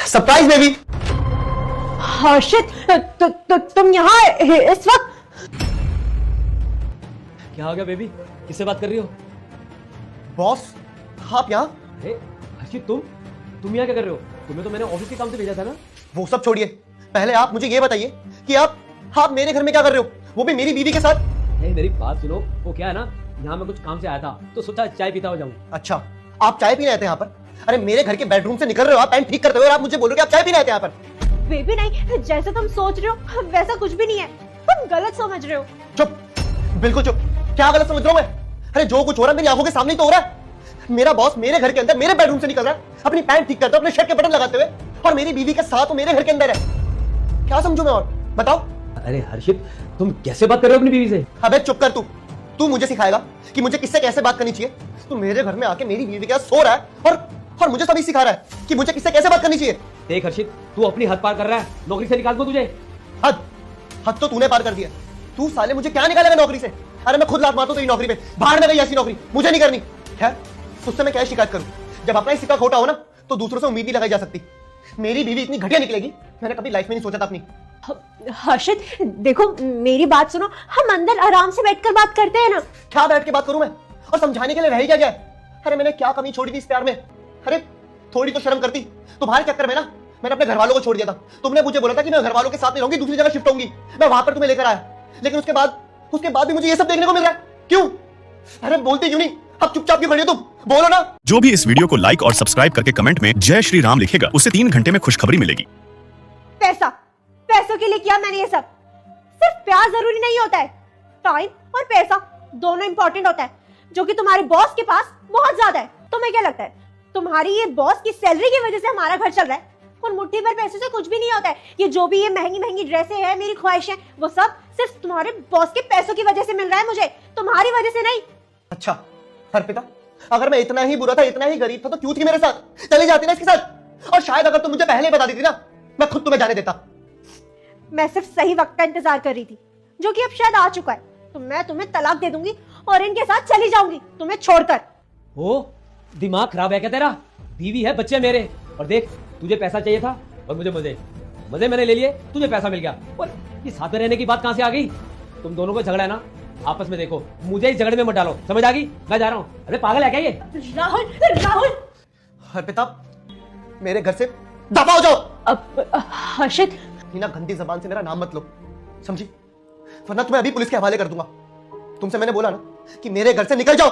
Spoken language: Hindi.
Surprise baby. हर्षित, तुम यहाँ इस वक्त? क्या हो गया बेबी, किससे बात कर रही हो? बॉस आप यहाँ? अरे हर्षित, तुम यहाँ क्या कर रहे हो? तुम्हें तो मैंने ऑफिस के काम से भेजा था ना। वो सब छोड़िए, पहले आप मुझे ये बताइए कि आप मेरे घर में क्या कर रहे हो, वो भी मेरी बीवी के साथ? नहीं, मेरी बात सुनो। वो क्या है ना, यहाँ मैं कुछ काम से आया था तो सोचा चाय पीता हो जाऊँ। अच्छा, आप चाय पीने आए थे यहाँ पर? अरे मेरे घर के बेडरूम से निकल रहे हो आप पैंट ठीक करते हुए और आप मुझे बोल रहे हो कि आप चाय पीने आए थे यहाँ पर? बेबी नहीं, जैसा तुम सोच रहे हो वैसा कुछ भी नहीं है, तुम गलत समझ रहे हो। चुप, बिल्कुल चुप। क्या गलत समझ रहा हूँ मैं? अरे जो कुछ हो रहा है मेरी आंखों के सामने ही तो हो रहा है। मेरा बॉस मेरे घर के अंदर मेरे बेडरूम से निकल रहा है अपनी पैंट ठीक करते हुए, अपने शर्ट के बटन लगाते हुए, और मेरी बीवी के साथ वो मेरे घर के अंदर है। क्या समझूं मैं और बताओ? अरे हर्षित, तुम कैसे बात कर रहे हो अपनी बीवी से? अबे चुप कर तू मुझे सिखाएगा कि मुझे किससे कैसे बात करनी चाहिए? तू मेरे घर में आके मेरी बीवी के साथ सो रहा है और मुझे सभी सिखा रहा है कि मुझे किससे कैसे बात करनी चाहिए। देख हर्षित, तू अपनी हद पार कर रहा है। नौकरी से निकाल दूं तुझे? हद तो तूने पार कर दिया। तू साले मुझे क्या निकालेगा नौकरी से? अरे मैं खुद लात मारता हूं तेरी नौकरी पे। बाहर में गई ऐसी नौकरी मुझे नहीं करनी है। उससे मैं क्या शिकायत करूं? जब अपना ही सिक्का खोटा हो ना तो दूसरों से उम्मीद नहीं लगाई जा सकती। मेरी बीवी इतनी घटिया निकलेगी मैंने कभी लाइफ में नहीं सोचा था अपनी। हर्षित देखो, मेरी बात सुनो, हम अंदर आराम से बैठकर बात करते हैं ना। क्या बैठ के बात करूं मैं? और समझाने के लिए रह ही क्या गया? अरे मैंने क्या कमी छोड़ी थी इस प्यार में? अरे थोड़ी तो शर्म करती। तुम्हारे चक्कर में ना मैंने अपने घर वालों को छोड़ दिया था। तुमने मुझे बोला था कि मैं घर वालों के साथ नहीं रहूंगी, दूसरी जगह शिफ्ट होंगी। मैं वहां पर तुम्हें लेकर आया, लेकिन उसके बाद भी मुझे ये सब देखने को मिल रहा है। क्यों? अरे बोलती क्यों नहीं? अब चुपचाप क्यों खड़ी हो तुम? बोलो ना। जो भी इस वीडियो को लाइक और सब्सक्राइब करके कमेंट में जय श्री राम लिखेगा उसे 3 घंटे में खुशखबरी मिलेगी। पैसों के लिए किया मैंने ये सब। सिर्फ प्यार जरूरी नहीं होता है, टाइम और पैसा दोनों इंपॉर्टेंट होता है, जो कि तुम्हारे बॉस के पास बहुत ज्यादा है। तुम्हें क्या लगता है तुम्हारी ये बॉस की सैलरी की वजह से हमारा घर चल रहा है? और मुट्ठी भर पैसे से कुछ भी नहीं होता है। ये जो भी ये महंगी महंगी ड्रेसें हैं, मेरी ख्वाहिशें, वो सब सिर्फ तुम्हारे बॉस के पैसों की वजह से मिल रहा है मुझे, तुम्हारी वजह से नहीं। अच्छा अर्पिता, अगर मैं इतना ही बुरा था, इतना ही गरीब था, तो क्यों थी मेरे साथ? चली जाती ना इसके साथ। और शायद अगर तुम मुझे पहले बता देती ना, मैं खुद तुम्हें जाने देता। मैं सिर्फ सही वक्त का इंतजार कर रही थी, जो कि अब शायद आ चुका है। तो मैं तुम्हें तलाक दे दूंगी और इनके साथ चली जाऊंगी, तुम्हें छोड़कर। ओ, दिमाग खराब है क्या तेरा? बीवी है, बच्चे मेरे। और देख, तुझे पैसा चाहिए था और मुझे मजे मैंने ले लिए, तुझे पैसा मिल गया। और ये साथ में रहने की बात कहां से आ गई? तुम दोनों को झगड़ा है ना, आपस में देखो, मुझे इस झगड़े में मत डालो, समझ आ गई? मैं जा रहा हूँ। अरे पागल है क्या ये? राहुल अर्पिता, मेरे घर से दफा हो जाओ। हर्षित, ना गंदी जबान से मेरा नाम मत लो, समझी? वरना तुम्हें अभी पुलिस के हवाले कर दूंगा। तुमसे मैंने बोला ना कि मेरे घर से निकल जाओ।